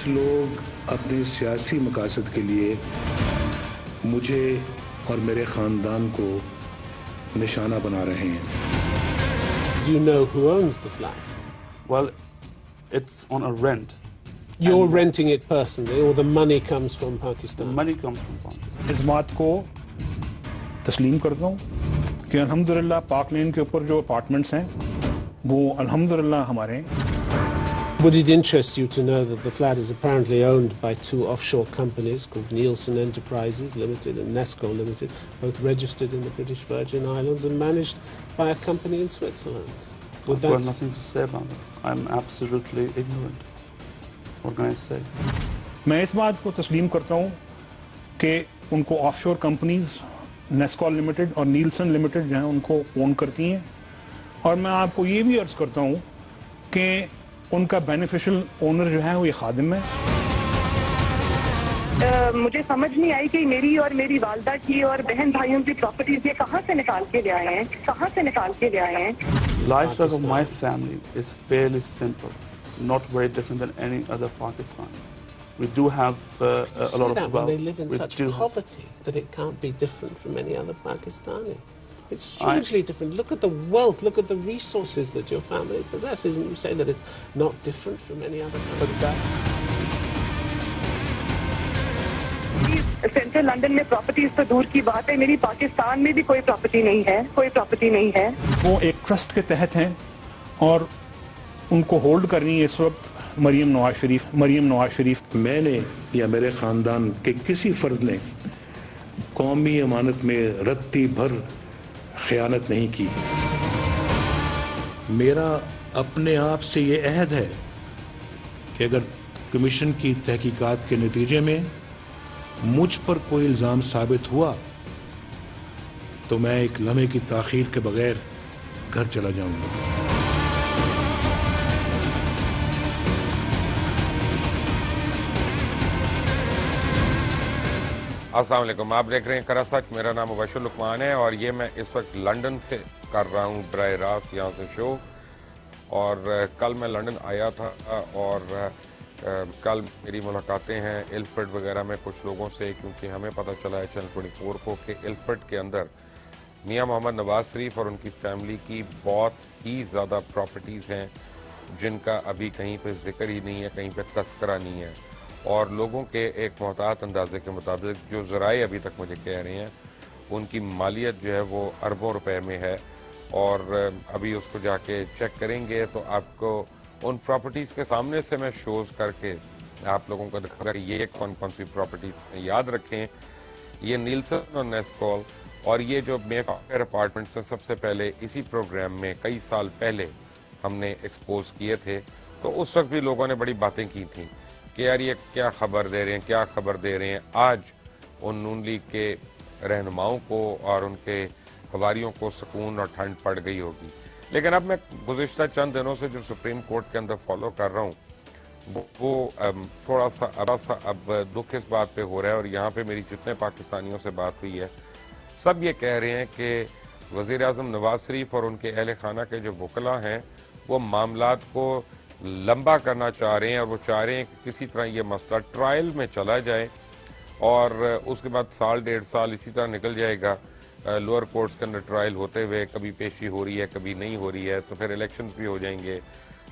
کچھ لوگ اپنے سیاسی مقاصد کے لیے مجھے اور میرے خاندان کو نشانہ بنا رہے ہیں. Do you know who owns the flat? Well, it's on a rent. You're renting it personally, or the money comes from The Pakistan? money comes from Pakistan. اس بات کو تسلیم کرتا ہوں کہ الحمدللہ پاک لین کے اوپر جو اپارٹمنٹس ہیں وہ الحمدللہ ہمارے ہیں. Would it interest you to know that the flat is apparently owned by two offshore companies called Nielsen Enterprises Limited and Nesco Limited, both registered in the British Virgin Islands and managed by a company in Switzerland? Would I've got that... nothing to say about it. I'm absolutely ignorant. What can I say? میں اس بات کو تسلیم کرتا ہوں کہ ان کو of شور companies نیسکول limited اور نیلسن لمیٹڈ جو ہیں ان کو اون کرتی ہیں, اور میں آپ کو یہ بھی عرض کرتا ہوں کہ ان کا بینیفیشل اونر جو ہے وہ یہ خادم ہے. مجھے سمجھ نہیں آئی کہ میری اور میری والدہ کی اور بہن بھائیوں کی پراپرٹیز یہ کہاں سے نکال کے لے آئے ہیں. Lifestyle of my family is fairly simple, not very different than any other Pakistani. We do have a lot of that when wealth. they live in We such do. poverty that it can't be different from any other Pakistani. It's hugely different. Look at the wealth, look at the resources that your family possesses, and you say that it's not different from any other Pakistani. Central London میں properties تو دور کی بات ہے, میری پاکستان میں بھی کوئی پراپرٹی نہیں ہے. وہ ایک ٹرسٹ کے تحت ہیں اور ان کو ہولڈ کرنی ہے اس وقت مریم نواز شریف. میں نے یا میرے خاندان کے کسی فرد نے قومی امانت میں رتی بھر خیانت نہیں کی. میرا اپنے آپ سے یہ عہد ہے کہ اگر کمیشن کی تحقیقات کے نتیجے میں مجھ پر کوئی الزام ثابت ہوا تو میں ایک لمحے کی تاخیر کے بغیر گھر چلا جاؤں گا. السلام علیکم, آپ دیکھ رہے ہیں کرا سچ. میرا نام مبشر لقمان ہے اور یہ میں اس وقت لنڈن سے کر رہا ہوں براہ راست یہاں سے شو. اور کل میں لنڈن آیا تھا اور کل میری ملاقاتیں ہیں الفرڈ وغیرہ میں کچھ لوگوں سے, کیونکہ ہمیں پتہ چلا ہے چینل 24 کو کہ الفرڈ کے اندر میاں محمد نواز شریف اور ان کی فیملی کی بہت ہی زیادہ پراپرٹیز ہیں جن کا ابھی کہیں پہ ذکر ہی نہیں ہے, کہیں پہ تذکرہ نہیں ہے. اور لوگوں کے ایک محتاط اندازے کے مطابق جو ذرائع ابھی تک مجھے کہہ رہے ہیں ان کی مالیت جو ہے وہ اربوں روپے میں ہے. اور ابھی اس کو جا کے چیک کریں گے تو آپ کو ان پراپرٹیز کے سامنے سے میں شوز کر کے آپ لوگوں کو دکھا کہ یہ کون کون سی پراپرٹیز ہیں. یاد رکھیں یہ نیلسن اور نیسکول اور یہ جو مے فیئر اپارٹمنٹس ہیں سب سے پہلے اسی پروگرام میں کئی سال پہلے ہم نے ایکسپوز کیے تھے. تو اس وقت بھی لوگوں نے بڑی باتیں کی تھیں کہ یار یہ کیا خبر دے رہے ہیں. آج ان نون لیگ کے رہنماؤں کو اور ان کے ہواریوں کو سکون اور ٹھنڈ پڑ گئی ہوگی. لیکن اب میں گزشتہ چند دنوں سے جو سپریم کورٹ کے اندر فالو کر رہا ہوں وہ تھوڑا سا اب دکھ اس بات پہ ہو رہا ہے, اور یہاں پہ میری جتنے پاکستانیوں سے بات ہوئی ہے سب یہ کہہ رہے ہیں کہ وزیر اعظم نواز شریف اور ان کے اہل خانہ کے جو وکلاء ہیں وہ معاملات کو لمبا کرنا چاہ رہے ہیں, اور وہ چاہ رہے ہیں کہ کسی طرح یہ مسئلہ ٹرائل میں چلا جائے اور اس کے بعد سال ڈیڑھ سال اسی طرح نکل جائے گا. لوور کورٹس کے اندر ٹرائل ہوتے ہوئے کبھی پیشی ہو رہی ہے کبھی نہیں ہو رہی ہے, تو پھر الیکشنز بھی ہو جائیں گے,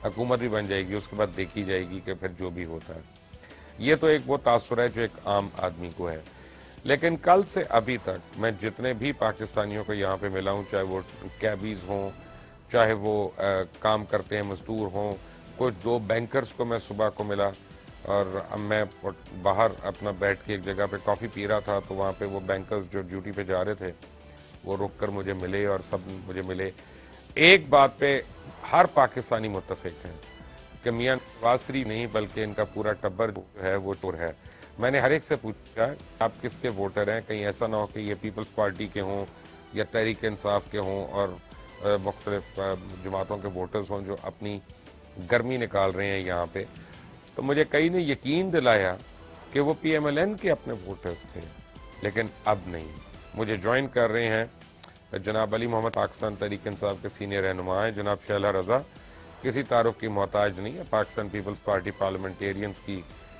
حکومت بھی بن جائے گی, اس کے بعد دیکھی جائے گی کہ پھر جو بھی ہوتا ہے. یہ تو ایک وہ تاثر ہے جو ایک عام آدمی کو ہے. لیکن کل سے ابھی تک میں جتنے بھی پاکستانیوں کو یہاں پہ ملا ہوں, چاہے وہ کیبیز ہوں, چاہے وہ کام کرتے ہیں مزدور ہوں, کچھ 2 بینکرز کو میں صبح کو ملا, اور اب میں باہر اپنا بیٹھ کے ایک جگہ پہ کافی پی رہا تھا تو وہاں پہ وہ بینکرز جو ڈیوٹی پہ جا رہے تھے وہ رک کر مجھے ملے اور سب مجھے ملے. ایک بات پہ ہر پاکستانی متفق ہے کہ میاں نواز شریف نہیں بلکہ ان کا پورا ٹبر جو ہے وہ چور ہے. میں نے ہر ایک سے پوچھا آپ کس کے ووٹر ہیں, کہیں ایسا نہ ہو کہ یہ پیپلز پارٹی کے ہوں یا تحریک انصاف کے ہوں اور مختلف جماعتوں کے ووٹرز ہوں جو اپنی گرمی نکال رہے ہیں یہاں پہ. تو مجھے کئی نے یقین دلایا کہ وہ پی ایم ایل این کے اپنے ووٹرز تھے, لیکن اب نہیں. مجھے جوائن کر رہے ہیں جناب علی محمد, پاکستان تحریک انصاف کے سینئر رہنما ہیں. جناب شیلہ رضا کسی تعارف کی محتاج نہیں ہے, پاکستان پیپلز پارٹی پارلیمنٹیرینز کی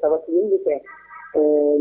$3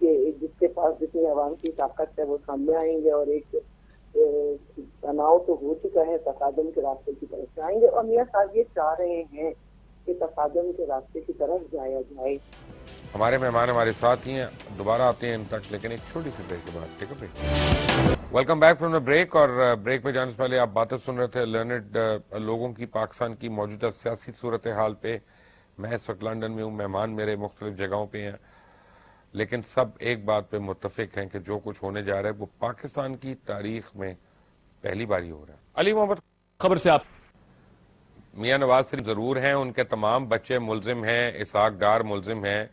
کہ جس کے پاس جتنی عوام کی طاقت ہے وہ سامنے آئیں گے اور ایک تناؤ تو ہو چکا ہے، تصادم کے راستے کی طرف جائیں گے، اور میاں صاحب یہ چاہ رہے ہیں کہ تصادم کے راستے کی طرف جایا جائے. ہمارے مہمان ہمارے ساتھ ہی ہیں، دوبارہ آتے ہیں ان تک، لیکن ایک چھوٹی سی بریک کے بعد. ٹھیک ہے break. Welcome back from the break. اور بریک میں جانے سے پہلے آپ باتیں سن رہے تھے لرنڈ لوگوں کی پاکستان کی موجودہ سیاسی صورتحال پہ. میں اس وقت لنڈن میں ہوں، مہمان میرے مختلف جگہوں پہ ہیں، لیکن سب ایک بات پہ متفق ہیں کہ جو کچھ ہونے جا رہا ہے وہ پاکستان کی تاریخ میں پہلی بار ہی ہو رہا ہے. علی محمد خبر سے آپ میاں نواز شریف ضرور ہیں، ان کے تمام بچے ملزم ہیں، اسحاق ڈار ملزم ہیں،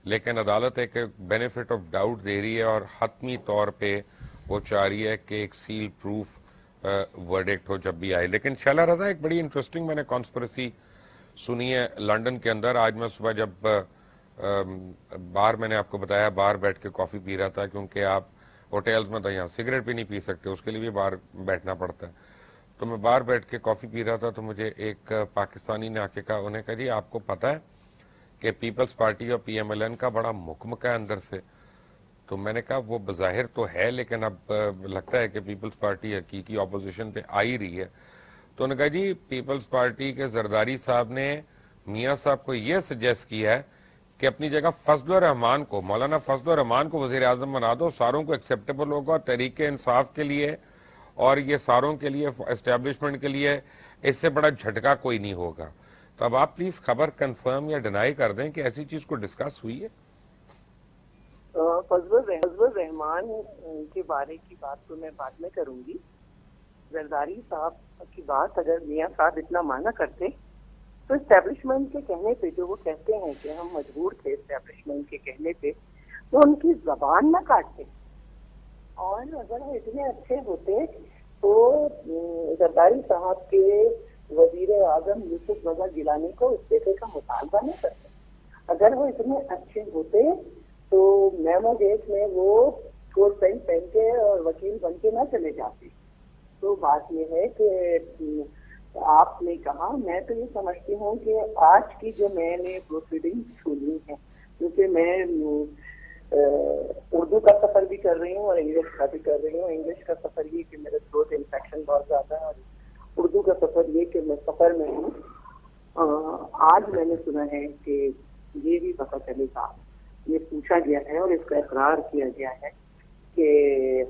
لیکن عدالت ایک بینیفٹ آف ڈاؤٹ دے رہی ہے اور حتمی طور پہ وہ چاہ رہی ہے کہ ایک سیل پروف ورڈکٹ ہو جب بھی آئے. لیکن شیلا رضا، ایک بڑی انٹرسٹنگ میں نے کانسپریسی سنی ہے لنڈن کے اندر. آج میں صبح جب باہر، میں نے آپ کو بتایا باہر بیٹھ کے کافی پی رہا تھا، کیونکہ آپ ہوٹلز میں تو یہاں سگریٹ بھی نہیں پی سکتے، اس کے لیے بھی باہر بیٹھنا پڑتا ہے. تو میں باہر بیٹھ کے کافی پی رہا تھا تو مجھے ایک پاکستانی نے آ کے کہا، انہیں کہا جی آپ کو پتہ ہے کہ پیپلز پارٹی اور پی ایم ایل این کا بڑا مکمکہ ہے اندر سے. تو میں نے کہا وہ بظاہر تو ہے، لیکن اب لگتا ہے کہ پیپلز پارٹی حقیقی اپوزیشن پہ آ ہی رہی ہے. تو انہوں نے کہا جی پیپلز پارٹی کے زرداری صاحب نے میاں صاحب کو یہ سجیسٹ کیا ہے کہ اپنی جگہ فضل الرحمان کو، مولانا فضل الرحمان کو وزیر اعظم بنا دو، ساروں کو ایکسیپٹیبل ہوگا، تحریک انصاف کے لیے اور یہ ساروں کے لیے، اسٹیبلشمنٹ کے لیے اس سے بڑا جھٹکا کوئی نہیں ہوگا. تو اب آپ پلیز خبر کنفرم یا ڈینائی کر دیں کہ ایسی چیز کو ڈسکس ہوئی ہے. فضل الرحمان کے بارے کی بات تو میں بعد میں کروں گی. زرداری صاحب کی بات اگر میاں صاحب اتنا مانا کرتے تو اسٹیبلشمنٹ کے کہنے پہ، جو وہ کہتے ہیں کہ ہم مجبور تھے اسٹیبلشمنٹ کے کہنے پہ، تو ان کی زبان نہ کاٹتے. اور اگر وہ اتنے اچھے ہوتے تو زرداری صاحب کے وزیر اعظم یوسف رضا گیلانی کو استعفے کا مطالبہ نہ کرتے. اگر وہ اتنے اچھے ہوتے تو میمو گیٹ میں وہ کوٹ پینٹ پہن کے اور وکیل بن کے نہ چلے جاتے. تو بات یہ ہے کہ آپ نے کہا، میں تو یہ سمجھتی ہوں کہ آج کی جو میں نے پروسیڈنگ سنی ہے، کیونکہ میں اردو کا سفر بھی کر رہی ہوں اور انگلش کا بھی کر رہی ہوں. انگلش کا سفر یہ کہ میرے تھروٹ انفیکشن بہت زیادہ ہے، اور اردو کا سفر یہ کہ میں سفر میں ہوں. آج میں نے سنا ہے کہ یہ بھی پتہ چلے گا، یہ پوچھا گیا ہے اور اس کا اقرار کیا گیا ہے کہ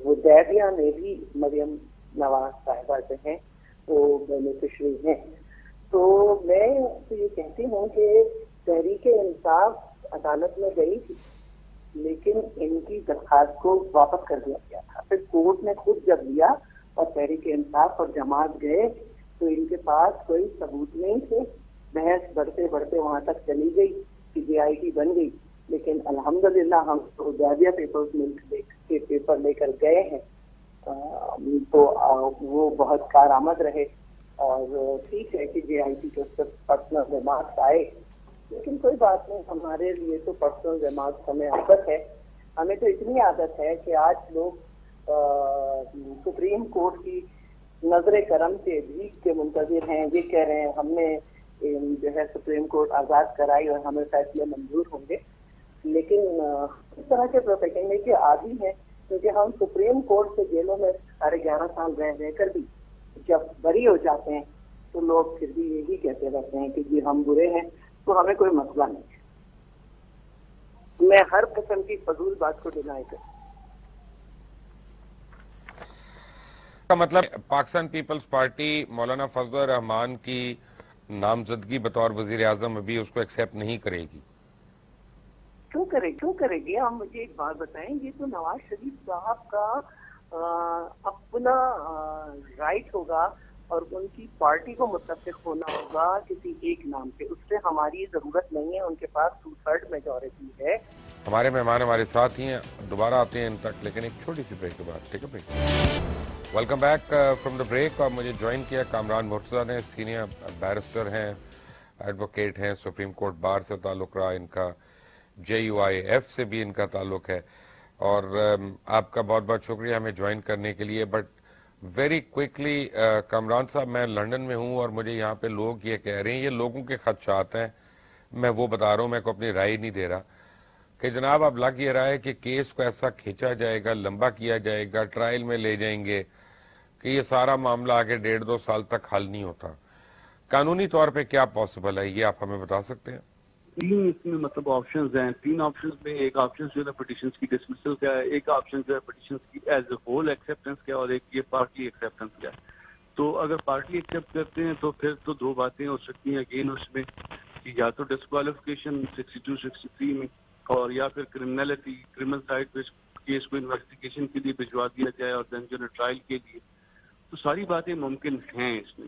حدیبیہ میں بھی مریم نواز صاحبہ جو ہیں وہ بینیفیشری ہیں. تو میں تو یہ کہتی ہوں کہ تحریک انصاف عدالت میں گئی تھی، لیکن ان کی درخواست کو واپس کر دیا گیا تھا. پھر کورٹ نے خود جب لیا اور تحریک انصاف اور جماعت گئے تو ان کے پاس کوئی ثبوت نہیں تھے. بحث بڑھتے بڑھتے وہاں تک چلی گئی کہ جے آئی ٹی بن گئی. لیکن الحمدللہ ہم حدیبیہ پیپرز ملک کے پیپر لے کر گئے ہیں تو وہ بہت کارآمد رہے. اور ٹھیک ہے کہ جے آئی ٹی کے پرسنل ریمارکس آئے، لیکن کوئی بات نہیں، ہمارے لیے تو پرسنل ریمارکس ہمیں عادت ہے. ہمیں تو اتنی عادت ہے کہ آج لوگ سپریم کورٹ کی نظر کرم سے بھیک کے منتظر ہیں. یہ کہہ رہے ہیں ہم نے جو ہے سپریم کورٹ آزاد کرائی اور ہمیں فیصلے منظور ہوں گے. لیکن اس طرح کے پروپیگنڈے کے عادی ہیں، کیونکہ ہم سپریم کورٹ سے جیلوں میں 11.5 سال رہ کر بھی جب بری ہو جاتے ہیں تو لوگ پھر بھی یہی کہتے رہتے ہیں کہ جی ہم برے ہیں. تو ہمیں کوئی مسئلہ نہیں ہے. میں ہر قسم کی فضول بات کو ڈینائی کروں. کا مطلب پاکستان پیپلز پارٹی مولانا فضل الرحمان کی نامزدگی بطور وزیر اعظم ابھی اس کو ایکسیپٹ نہیں کرے گی. کیوں کرے گی؟ آپ مجھے ایک بات بتائیں، یہ تو نواز شریف صاحب کا اپنا رائٹ ہوگا اور ان کی پارٹی کو متفق ہونا ہوگا کسی ایک نام پہ. اس سے ہماری ضرورت نہیں ہے. ان کے پاس 2/3 میجورٹی ہے. ہمارے مہمان ہمارے ساتھ ہی ہیں، دوبارہ آتے ہیں ان تک، لیکن ایک چھوٹی سی بریک کے بعد. ٹھیک ہے break. Welcome back from the break. اور مجھے جوائن کیا کامران مرتضیٰ نے، سینئر بیرسٹر ہیں، ایڈوکیٹ ہیں، سپریم کورٹ بار سے تعلق رہا ان کا، JUIF سے بھی ان کا تعلق ہے. اور آپ کا بہت بہت شکریہ ہمیں جوائن کرنے کے لیے. بٹ ویری کوئکلی کامران صاحب، میں لنڈن میں ہوں اور مجھے یہاں پہ لوگ یہ کہہ رہے ہیں، یہ لوگوں کے خدشات ہیں، میں وہ بتا رہا ہوں، میں کو اپنی رائے نہیں دے رہا. کہ جناب اب لگ یہ رہا ہے کہ کیس کو ایسا کھینچا جائے گا, لمبا کیا جائے گا, ٹرائل میں لے جائیں گے کہ یہ سارا معاملہ آگے 1.5-2 سال تک حل نہیں ہوتا. قانونی طور پہ کیا پاسبل ہے, یہ آپ ہمیں بتا سکتے ہیں؟ 3 اس میں مطلب آپشنز ہیں. 3 آپشنز میں ایک آپشن جو ہے پٹیشنز کی ڈسمسل کا ہے, ایک آپشن جو ہے پٹیشنز کی ایز اے ہول ایکسیپٹنس کا ہے, اور ایک یہ پارٹی ایکسیپٹنس کا ہے. تو اگر پارٹی ایکسیپٹ کرتے ہیں تو پھر تو 2 باتیں ہو سکتی ہیں اگین اس میں, کہ یا تو ڈسکوالیفیکیشن 62-63 میں, اور یا پھر کرمنلٹی, کرمنل سائڈ پہ کیس کو انویسٹیگیشن کے لیے بھجوا دیا جائے اور دین جو ہے ٹرائل کے لیے. تو ساری باتیں ممکن ہیں اس میں.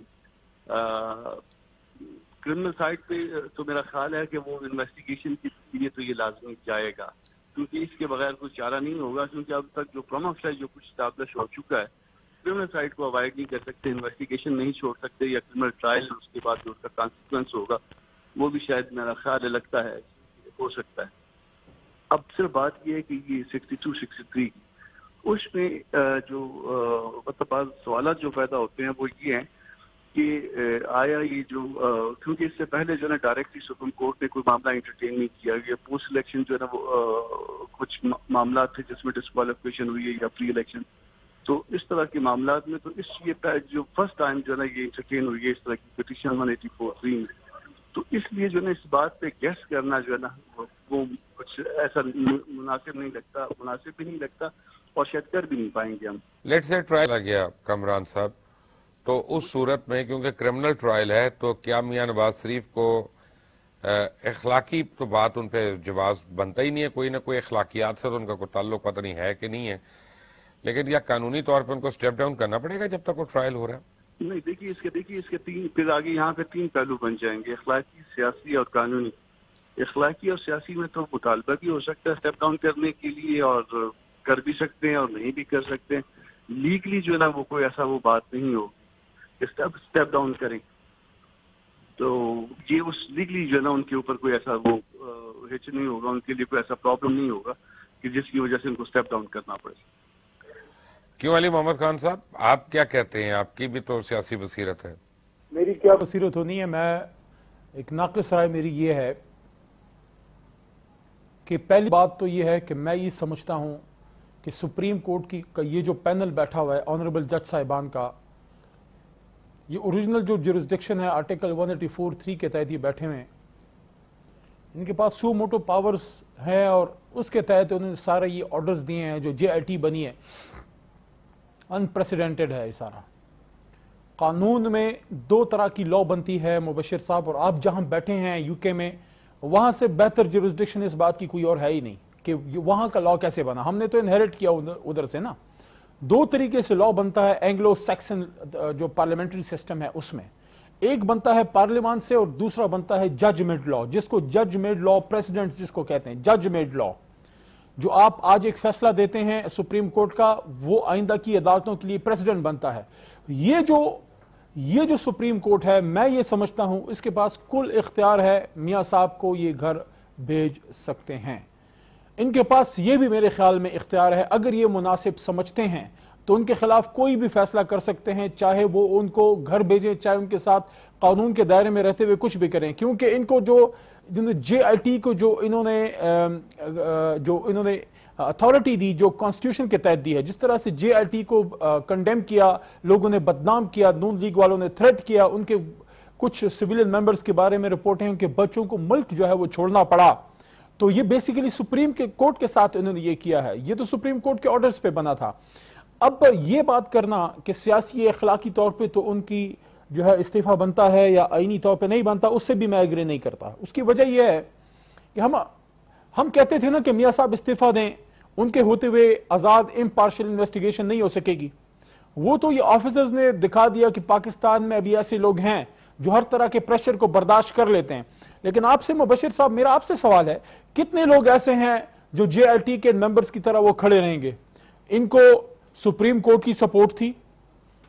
کرمنل سائڈ پہ تو میرا خیال ہے کہ وہ انویسٹیگیشن کے لیے تو یہ لازمی جائے گا, کیونکہ اس کے بغیر کوئی چارہ نہیں ہوگا, کیونکہ اب تک جو پروموس ہے جو کچھ اسٹیبلش ہو چکا ہے, کرمنل سائڈ کو اوائڈ نہیں کر سکتے, انویسٹیگیشن نہیں چھوڑ سکتے, یا کرمنل ٹرائل اس کے بعد جو اس کا کانسیکوینس ہوگا وہ بھی شاید میرا خیال لگتا ہے ہو سکتا ہے. اب صرف بات یہ ہے کہ یہ 62-63 اس میں جو مطلب بعض سوالات جو پیدا ہوتے ہیں وہ یہ ہیں کہ آیا یہ جو کیونکہ اس سے پہلے جو ہے نا ڈائریکٹلی سپریم کورٹ نے کوئی معاملہ انٹرٹین نہیں کیا, یہ پوسٹ الیکشن جو ہے نا وہ کچھ معاملات تھے جس میں ڈسکوالیفیکیشن ہوئی ہے یا پری الیکشن, تو اس طرح کے معاملات میں تو یہ جو فرسٹ ٹائم جو ہے نا یہ انٹرٹین ہوئی ہے اس طرح کی پٹیشن 184(3) میں. تو اس لیے جو ہے نا اس بات پہ گیس کرنا جو ہے نا وہ کچھ ایسا مناسب نہیں لگتا, مناسب بھی نہیں لگتا, اور شاید کر بھی نہیں پائیں گے ہم. لیٹ سے ٹرائل آ گیا کامران صاحب, تو اس صورت میں کیونکہ کرمنل ٹرائل ہے تو کیا میاں نواز شریف کو اخلاقی تو بات ان پہ جواز بنتا ہی نہیں ہے, کوئی نہ کوئی اخلاقیات سے تو ان کا کوئی تعلق پتہ نہیں ہے کہ نہیں ہے, لیکن یا قانونی طور پہ ان کو سٹیپ ڈاؤن کرنا پڑے گا جب تک وہ ٹرائل ہو رہا ہے؟ نہیں, دیکھیے اس کے 3 پھر آگے یہاں پہ 3 پہلو بن جائیں گے, اخلاقی, سیاسی اور قانونی. اخلاقی اور سیاسی میں تو مطالبہ بھی ہو سکتا ہے اسٹیپ ڈاؤن کرنے کے لیے, اور کر بھی سکتے ہیں اور نہیں بھی کر سکتے ہیں. لیگلی جو ہے نا وہ کوئی ایسا وہ بات نہیں ہوگی اسٹیپ ڈاؤن کریں, تو یہ اس لیگلی جو ہے نا ان کے اوپر کوئی ایسا وہ ہچ نہیں ہوگا, ان کے لیے کوئی ایسا پرابلم نہیں ہوگا کہ جس کی وجہ سے ان کو اسٹیپ ڈاؤن کرنا پڑے. کیوں علی محمد خان صاحب, آپ کیا کہتے ہیں؟ آپ کی بھی تو سیاسی بصیرت ہے. میری کیا بصیرت ہونی ہے, میں ایک ناقص رائے میری یہ ہے کہ پہلی بات تو یہ ہے کہ میں یہ سمجھتا ہوں کہ سپریم کورٹ کا یہ جو پینل بیٹھا ہوا ہے آنریبل جج صاحبان کا, یہ اوریجنل جو جورسڈکشن ہے آرٹیکل 184(3) کے تحت یہ بیٹھے ہوئے ہیں, ان کے پاس سو موٹو پاورز ہیں, اور اس کے تحت انہوں نے سارے یہ آرڈرز دیے ہیں. جو JIT بنی ہے انپریسیڈنٹڈ ہے, یہ سارا قانون میں 2 طرح کی لا بنتی ہے مبشر صاحب, اور آپ جہاں بیٹھے ہیں UK میں, وہاں سے بہتر جورسڈکشن اس بات کی کوئی اور ہے ہی نہیں کہ وہاں کا لا کیسے بنا. ہم نے تو انہیرٹ کیا ادھر سے نا. 2 طریقے سے لا بنتا ہے اینگلو سیکسن جو پارلیمنٹری سسٹم ہے اس میں, ایک بنتا ہے پارلیمان سے اور دوسرا بنتا ہے جج میڈ لا, جس کو جج میڈ لا پریسیڈنٹ جس کو کہتے ہیں, جج میڈ لا. جو آپ آج ایک فیصلہ دیتے ہیں سپریم کورٹ کا, وہ آئندہ کی عدالتوں کے لیے پریسیڈنٹ بنتا ہے. یہ جو سپریم کورٹ ہے, میں یہ سمجھتا ہوں اس کے پاس کل اختیار ہے میاں صاحب کو یہ گھر بھیج سکتے ہیں. ان کے پاس یہ بھی میرے خیال میں اختیار ہے, اگر یہ مناسب سمجھتے ہیں تو ان کے خلاف کوئی بھی فیصلہ کر سکتے ہیں, چاہے وہ ان کو گھر بھیجیں, چاہے ان کے ساتھ قانون کے دائرے میں رہتے ہوئے کچھ بھی کریں. کیونکہ ان کو جو JIT کو جو انہوں نے اتھارٹی دی, جو کانسٹیٹیوشن کے تحت دی ہے, جس طرح سے JIT کو کنڈیم کیا, لوگوں نے بدنام کیا, نون لیگ والوں نے تھریٹ کیا, ان کے کچھ سویلین ممبرز کے بارے میں رپورٹ ہیں, ان کے بچوں کو ملک جو ہے وہ چھوڑنا پڑا. تو یہ بیسیکلی سپریم کورٹ کے ساتھ انہوں نے یہ کیا ہے, یہ تو سپریم کورٹ کے آرڈرز پہ بنا تھا. اب یہ بات کرنا کہ سیاسی اخلاقی طور پہ تو ان کی جو ہے استعفیٰ بنتا ہے یا آئینی طور پہ نہیں بنتا, اس سے بھی میں ایگری نہیں کرتا. اس کی وجہ یہ ہے کہ ہم کہتے تھے نا کہ میاں صاحب استعفیٰ دیں, ان کے ہوتے ہوئے آزاد امپارشل انویسٹیگیشن نہیں ہو سکے گی. وہ تو یہ آفیسرز نے دکھا دیا کہ پاکستان میں ابھی ایسے لوگ ہیں جو ہر طرح کے پریشر کو برداشت کر لیتے ہیں. لیکن آپ سے مبشر صاحب, میرا آپ سے سوال ہے, کتنے لوگ ایسے ہیں جو JIT کے ممبرز کی طرح وہ کھڑے رہیں گے؟ ان کو سپریم کورٹ کی سپورٹ تھی,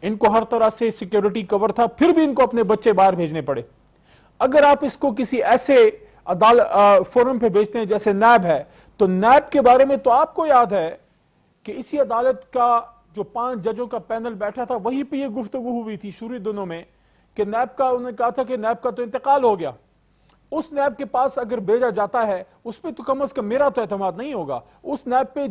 ان کو ہر طرح سے سیکیورٹی کور تھا, پھر بھی ان کو اپنے بچے باہر بھیجنے پڑے. اگر آپ اس کو کسی ایسے فورم پہ بھیجتے ہیں جیسے نیب ہے, تو نیب کے بارے میں تو آپ کو یاد ہے کہ اسی عدالت کا جو 5 ججوں کا پینل بیٹھا تھا, وہیں پہ یہ گفتگو ہوئی تھی شروع دنوں میں کہ نیب کا, انہوں نے کہا تھا کہ نیب کا تو انتقال ہو گیا. اس نیب کے پاس اگر بھیجا جاتا ہے اس پہ تو کم از کم میرا تو اعتماد نہیں ہوگا. اس نیب پہ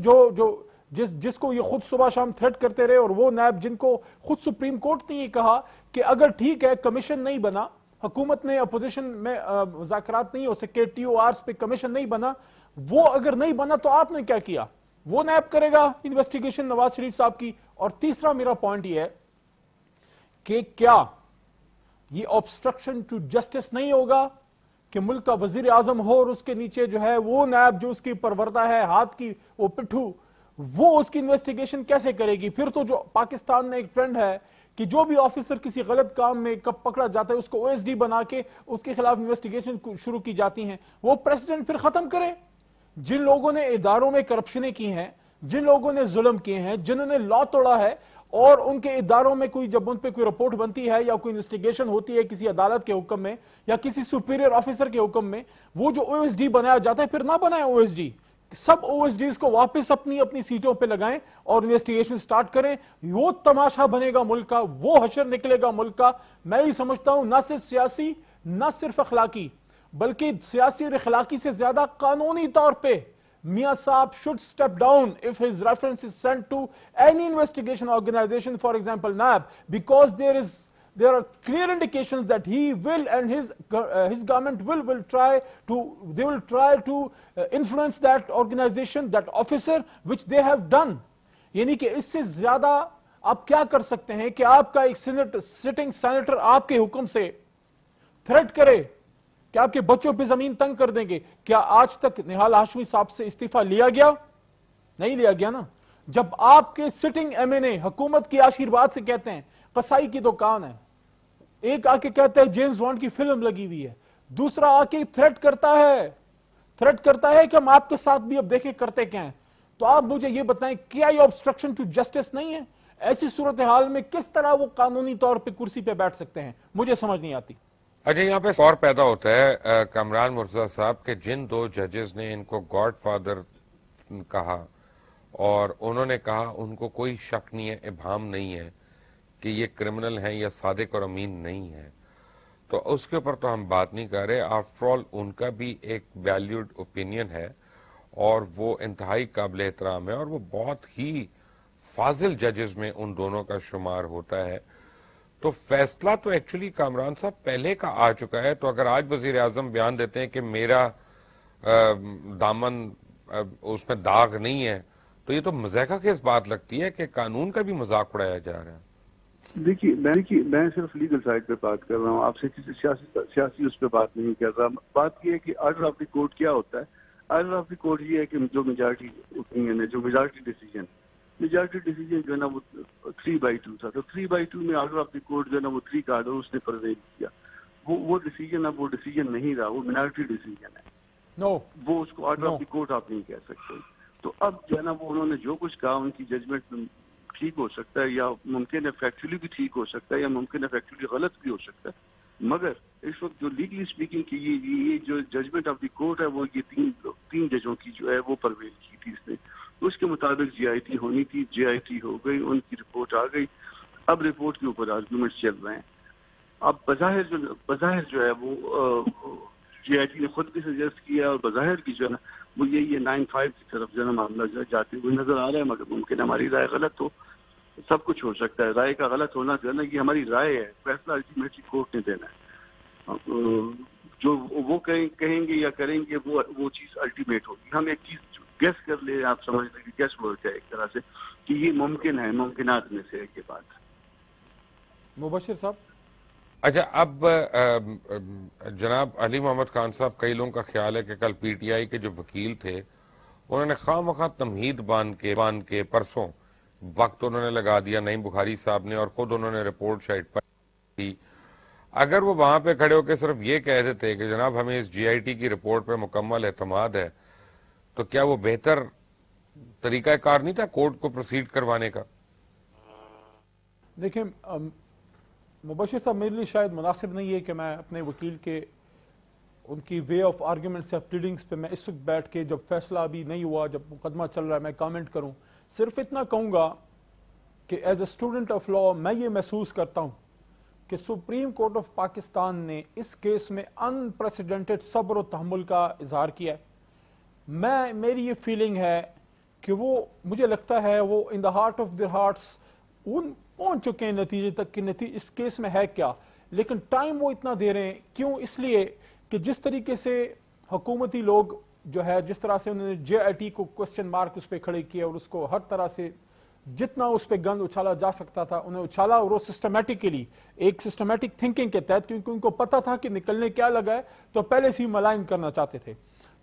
جس کو یہ خود صبح شام تھریٹ کرتے رہے, اور وہ نیب جن کو خود سپریم کورٹ نے یہ کہا کہ اگر ٹھیک ہے کمیشن نہیں بنا, حکومت نے اپوزیشن میں مذاکرات نہیں ہو سکے, ٹی او آرز پہ کمیشن نہیں بنا, وہ اگر نہیں بنا تو آپ نے کیا کیا؟ وہ نیب کرے گا انویسٹیگیشن نواز شریف صاحب کی. اور تیسرا میرا پوائنٹ یہ ہے کہ کیا یہ obstruction ٹو جسٹس نہیں ہوگا کہ ملک کا وزیر اعظم ہو اور اس کے نیچے جو ہے وہ نیب جو اس کی پروردہ ہے, ہاتھ کی وہ پٹھو, وہ اس کی انویسٹیگیشن کیسے کرے گی؟ پھر تو جو پاکستان میں ایک ٹرینڈ ہے کہ جو بھی آفیسر کسی غلط کام میں کب پکڑا جاتا ہے اس کو OSD بنا کے اس کے خلاف انویسٹیگیشن شروع کی جاتی ہیں. وہ پریسیڈنٹ پھر ختم کرے. جن لوگوں نے اداروں میں کرپشنیں کی ہیں, جن لوگوں نے ظلم کیے ہیں, جنہوں نے لا توڑا ہے, اور ان کے اداروں میں جب ان پہ کوئی رپورٹ بنتی ہے یا کوئی انویسٹیگیشن ہوتی ہے کسی عدالت کے حکم میں یا کسی سپیریئر آفیسر کے حکم میں, وہ جو OSD بنایا جاتا ہے پھر نہ بنائیں OSD. سب OSDs کو واپس اپنی سیٹوں پہ لگائیں اور انویسٹیگیشن سٹارٹ کریں. وہ تماشا بنے گا ملک کا, وہ حشر نکلے گا ملک کا. میں یہ سمجھتا ہوں نہ صرف سیاسی نہ صرف اخلاقی بلکہ سیاسی اور اخلاقی سے زیادہ قانونی طور پہ Mia Saab should step down if his reference is sent to any investigation organization, for example NAB, because there are clear indications that he will and his government will try to influence that organization, that officer, which they have done. یعنی کہ اس سے زیادہ آپ کیا کر سکتے ہیں کہ آپ کا ایک سٹنگ سینیٹر آپ کے حکم سے تھریٹ کرے کہ آپ کے بچوں پہ زمین تنگ کر دیں گے. کیا آج تک نہال ہاشمی صاحب سے استعفیٰ لیا گیا؟ نہیں لیا گیا نا. جب آپ کے سٹنگ MNA حکومت کی آشیرواد سے کہتے ہیں قصائی کی دکان ہے, ایک آ کے کہتا ہے جیمز بانڈ کی فلم لگی ہوئی ہے, دوسرا آ کے تھریٹ کرتا ہے کہ ہم آپ کے ساتھ بھی اب دیکھیں کرتے کیا ہیں. تو آپ مجھے یہ بتائیں کیا یہ obstruction ٹو جسٹس نہیں ہے؟ ایسی صورتحال میں کس طرح وہ قانونی طور پہ کرسی پہ بیٹھ سکتے ہیں؟ مجھے سمجھ نہیں آتی. اچھا, یہاں پہ سوال پیدا ہوتا ہے کامران مرتضیٰ صاحب کہ جن دو ججز نے ان کو گاڈ فادر کہا اور انہوں نے کہا ان کو کوئی شک نہیں ہے, ابہام نہیں ہے کہ یہ کرمنل ہیں یا صادق اور امین نہیں ہے, تو اس کے اوپر تو ہم بات نہیں کر رہے. آفٹر آل ان کا بھی ایک ویلیوڈ اوپینین ہے اور وہ انتہائی قابل احترام ہے اور وہ بہت ہی فاضل ججز میں ان دونوں کا شمار ہوتا ہے. تو فیصلہ تو ایکچولی کامران صاحب پہلے کا آ چکا ہے. تو اگر آج وزیر اعظم بیان دیتے ہیں کہ میرا دامن اس میں داغ نہیں ہے, تو یہ تو مضحکہ خیز بات لگتی ہے کہ قانون کا بھی مذاق اڑایا جا رہا ہے. دیکھیے میں صرف لیگل سائڈ پہ بات کر رہا ہوں, آپ سے کسی سیاسی اس پہ بات نہیں کر رہا. بات یہ ہے کہ آرڈر آف دی کورٹ کیا ہوتا ہے. آرڈر آف دی کورٹ یہ ہے کہ جو میجارٹی اوپینین ہے, جو میجارٹی ڈیسیجن جو ہے نا وہ 3/2 تھا, تو 3/2 میں آرڈر آف دی کورٹ جو ہے نا وہ 3 کا آرڈر اس نے پرویل کیا. وہ ڈیسیجن اب وہ ڈیسیجن نہیں رہا, وہ مینارٹی ڈیسیجن ہے. وہ اس کو آرڈر آف دی کورٹ آپ نہیں کہہ سکتے. تو اب جو ہے نا وہ انہوں نے جو کچھ کہا ان کی ججمنٹ ٹھیک ہو سکتا ہے یا ممکن ہے فیکچولی بھی ٹھیک ہو سکتا ہے یا ممکن ہے فیکچولی غلط بھی ہو سکتا ہے, مگر اس وقت جو لیگلی اسپیکنگ کی یہ جو ججمنٹ آف دی کورٹ ہے وہ یہ تین ججوں کی جو ہے وہ پرویل کی تھی اس نے. اس کے مطابق GIT ہونی تھی, GIT ہو گئی, ان کی رپورٹ آ گئی. اب رپورٹ کے اوپر آرگیومنٹ چل رہے ہیں. اب بظاہر جو ہے وہ GIT نے خود بھی سجیسٹ کیا اور بظاہر کی جو ہے نا وہ یہ 9/5 کی طرف جو ہے نا معاملہ جاتے ہوئے نظر آ رہا ہے, مگر ممکن ہے ہماری رائے غلط ہو. سب کچھ ہو سکتا ہے. رائے کا غلط ہونا جو ہے نا یہ ہماری رائے ہے, فیصلہ الٹیمیٹلی کورٹ نے دینا ہے. جو وہ کہیں گے یا کریں گے وہ چیز الٹیمیٹ ہوگی. ہم ایک چیز گیس کر لیں, آپ سمجھ لیں کہ گیس ورک ہے ایک طرح سے کہ یہ ممکن ہے, ممکنات میں سے ہے یہ بات. مبشر صاحب. اچھا, اب جناب علی محمد خان صاحب, کئی لوگوں کا خیال ہے کہ کل PTI کے جو وکیل تھے انہوں نے خواہ مخواہ تمہید باندھ کے پرسوں وقت انہوں نے لگا دیا نعیم بخاری صاحب نے, اور خود انہوں نے رپورٹ شائٹ پر دی. اگر وہ وہاں پہ کھڑے ہو کے صرف یہ کہہ دیتے کہ جناب ہمیں اس GIT کی رپورٹ پہ مکمل اعتماد ہے, تو کیا وہ بہتر طریقہ کار نہیں تھا کورٹ کو پروسیڈ کروانے کا؟ دیکھیں مبشر صاحب, میرے لیے شاید مناسب نہیں ہے کہ میں اپنے وکیل کے ان کی وے آف آرگیومنٹس یا پلیڈنگز پہ میں اس وقت بیٹھ کے, جب فیصلہ ابھی نہیں ہوا, جب مقدمہ چل رہا ہے, میں کامنٹ کروں. صرف اتنا کہوں گا کہ as a student of law میں یہ محسوس کرتا ہوں کہ سپریم کورٹ آف پاکستان نے اس کیس میں انپریسیڈنٹڈ صبر و تحمل کا اظہار کیا ہے. میری یہ فیلنگ ہے کہ وہ مجھے لگتا ہے وہ in the heart of their hearts پہنچ چکے ہیں نتیجے تک کہ اس کیس میں ہے کیا, لیکن ٹائم وہ اتنا دے رہے ہیں. کیوں؟ اس لیے کہ جس طریقے سے حکومتی لوگ جو ہے جس طرح سے انہوں نے جے آئی ٹی کو کوسچن مارک اس پہ کھڑے کیا اور اس کو ہر طرح سے جتنا اس پہ گند اچھالا جا سکتا تھا انہیں اچھالا, اور وہ سسٹمیٹکلی ایک سسٹمیٹک تھنکنگ کے تحت, کیونکہ ان کو پتا تھا کہ نکلنے کیا لگا ہے تو پہلے سے ہی ملائن کرنا چاہتے تھے.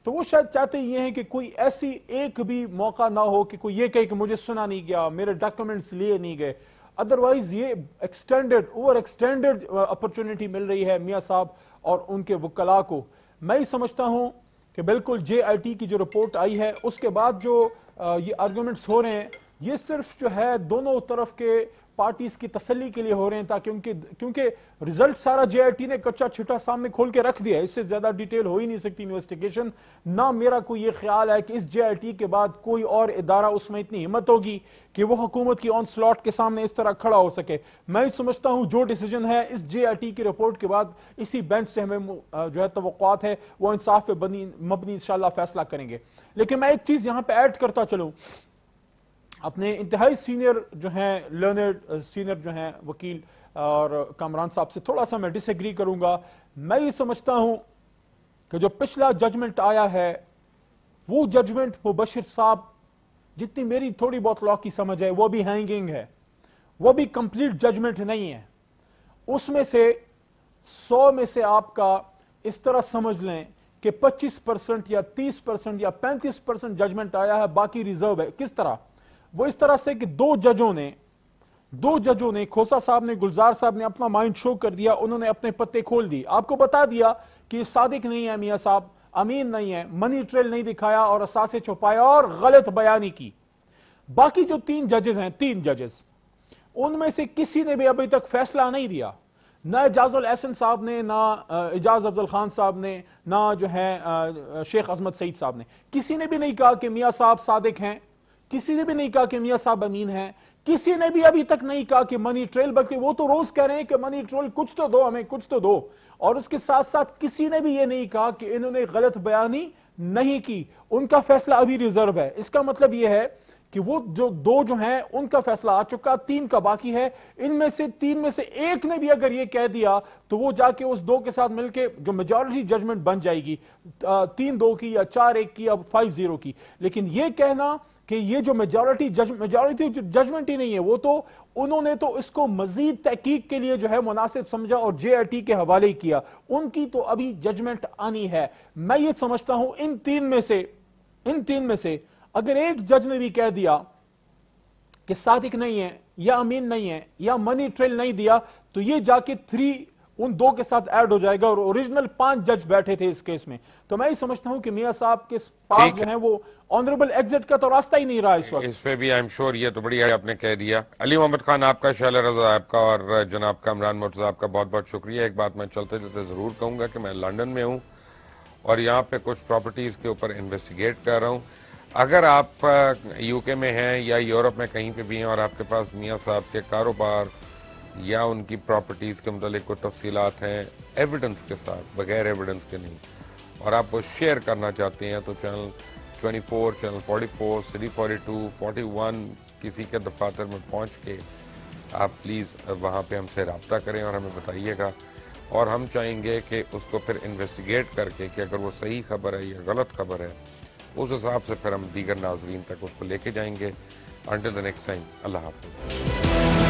تو وہ شاید چاہتے یہ ہیں کہ کوئی ایسی ایک بھی موقع نہ ہو کہ کوئی یہ کہے کہ مجھے سنا نہیں گیا, میرے ڈاکومنٹس لیے نہیں گئے. ادروائز یہ اوور ایکسٹینڈڈ اپرچونٹی مل رہی ہے میاں صاحب اور ان کے وکلاء کو. میں ہی سمجھتا ہوں کہ بالکل جے آئی ٹی کی جو رپورٹ آئی ہے اس کے بعد جو یہ آرگومنٹس ہو رہے ہیں یہ صرف جو ہے دونوں طرف کے پارٹیز کی تسلی کے لیے ہو رہے ہیں, تاکہ کیونکہ ریزلٹ سارا جے آئی ٹی نے کچا چھٹا سامنے کھول کے رکھ دیا ہے. اس سے زیادہ ڈیٹیل ہو ہی نہیں سکتی انویسٹیگیشن. نہ میرا کوئی یہ خیال ہے کہ اس جے آئی ٹی کے بعد کوئی اور ادارہ اس میں اتنی ہمت ہوگی کہ وہ حکومت کی آن سلاٹ کے سامنے اس طرح کھڑا ہو سکے. میں سمجھتا ہوں جو ڈیسیجن ہے اس جے آئی ٹی کی رپورٹ کے بعد اسی بینچ سے ہمیں جو ہے توقعات ہے وہ انصاف پہ مبنی انشاءاللہ فیصلہ کریں گے. لیکن میں ایک چیز یہاں پہ ایڈ کرتا چلوں, اپنے انتہائی سینئر جو ہیں لرنڈ سینئر جو ہیں وکیل اور کامران صاحب سے تھوڑا سا میں ڈس ایگری کروں گا. میں یہ سمجھتا ہوں کہ جو پچھلا ججمنٹ آیا ہے وہ ججمنٹ مبشر صاحب جتنی میری تھوڑی بہت لا کی سمجھ ہے وہ بھی ہینگنگ ہے, وہ بھی کمپلیٹ ججمنٹ نہیں ہے. اس میں سے 100 میں سے آپ کا اس طرح سمجھ لیں کہ 25% یا 30% یا 35% ججمنٹ آیا ہے, باقی ریزرو ہے. کس طرح؟ وہ اس طرح سے کہ دو ججوں نے کھوسا صاحب نے گلزار صاحب نے اپنا مائنڈ شو کر دیا, انہوں نے اپنے پتے کھول دی, آپ کو بتا دیا کہ صادق نہیں ہے میاں صاحب, امین نہیں ہے, منی ٹریل نہیں دکھایا اور اثاثے چھپایا اور غلط بیانی کی. باقی جو 3 ججز ان میں سے کسی نے بھی ابھی تک فیصلہ نہیں دیا. نہ اعجاز الاحسن صاحب نے, نہ اعجاز افضل خان صاحب نے, نہ جو ہے شیخ عظمت سعید صاحب نے. کسی نے بھی نہیں کہا کہ میاں صاحب صادق ہیں, کسی نے بھی نہیں کہا کہ میاں صاحب امین ہیں, کسی نے بھی ابھی تک نہیں کہا کہ منی ٹریل, بلکہ وہ تو روز کہہ رہے ہیں کہ منی ٹریل کچھ تو دو ہمیں, کچھ تو دو. اور اس کے ساتھ ساتھ کسی نے بھی یہ نہیں کہا کہ انہوں نے غلط بیانی نہیں کی. ان کا فیصلہ ابھی ریزرو ہے. اس کا مطلب یہ ہے کہ وہ جو 2 جو ہیں ان کا فیصلہ آ چکا, 3 کا باقی ہے. ان میں سے 3 میں سے ایک نے بھی اگر یہ کہہ دیا تو وہ جا کے اس 2 کے ساتھ مل کے جو میجورٹی ججمنٹ بن جائے گی 3-2 کی یا 4-1 کی یا 5-0 کی. لیکن یہ کہنا کہ یہ جو میجورٹی ججمنٹ ہی نہیں ہے, وہ تو انہوں نے تو اس کو مزید تحقیق کے لیے جو ہے مناسب سمجھا اور جے آئی ٹی کے حوالے کیا. ان کی تو ابھی ججمنٹ آنی ہے. میں یہ سمجھتا ہوں ان تین میں سے اگر ایک جج نے بھی کہہ دیا کہ صادق نہیں ہے یا امین نہیں ہے یا منی ٹریل نہیں دیا تو یہ جا کے 3 ان 2 کے ساتھ ایڈ ہو جائے گا, اور اوریجنل 5 جج بیٹھے تھے اس کیس میں. تو میں یہ سمجھتا ہوں کہ میاں صاحب کے پاس جو ہیں وہ آنریبل ایگزٹ کا تو راستہ ہی نہیں رہا اس وقت. اس پہ بھی آئی ایم شور یہ تو بڑی آپ نے کہہ دیا. علی محمد خان آپ کا, شعلہ رضا آپ کا, اور جناب کامران مرتضی آپ کا بہت بہت شکریہ. ایک بات میں چلتے چلتے ضرور کہوں گا کہ میں لنڈن میں ہوں اور یہاں پہ کچھ پراپرٹیز کے اوپر انویسٹیگیٹ کر رہا ہوں. اگر آپ یو کے میں ہیں یا یورپ میں کہیں پہ بھی ہیں اور آپ کے پاس میاں صاحب کے کاروبار یا ان کی پراپرٹیز کے متعلق کوئی تفصیلات ہیں ایویڈنس کے ساتھ, بغیر ایویڈنس کے نہیں, اور آپ وہ شیئر کرنا چاہتے ہیں تو چینل 24, چینل 44, سٹی 42, 41 کسی کے دفاتر میں پہنچ کے آپ پلیز وہاں پہ ہم سے رابطہ کریں اور ہمیں بتائیے گا, اور ہم چاہیں گے کہ اس کو پھر انویسٹیگیٹ کر کے کہ اگر وہ صحیح خبر ہے یا غلط خبر ہے اس حساب سے پھر ہم دیگر ناظرین تک اس کو لے کے جائیں گے. انٹل دی نیکسٹ ٹائم, اللہ حافظ.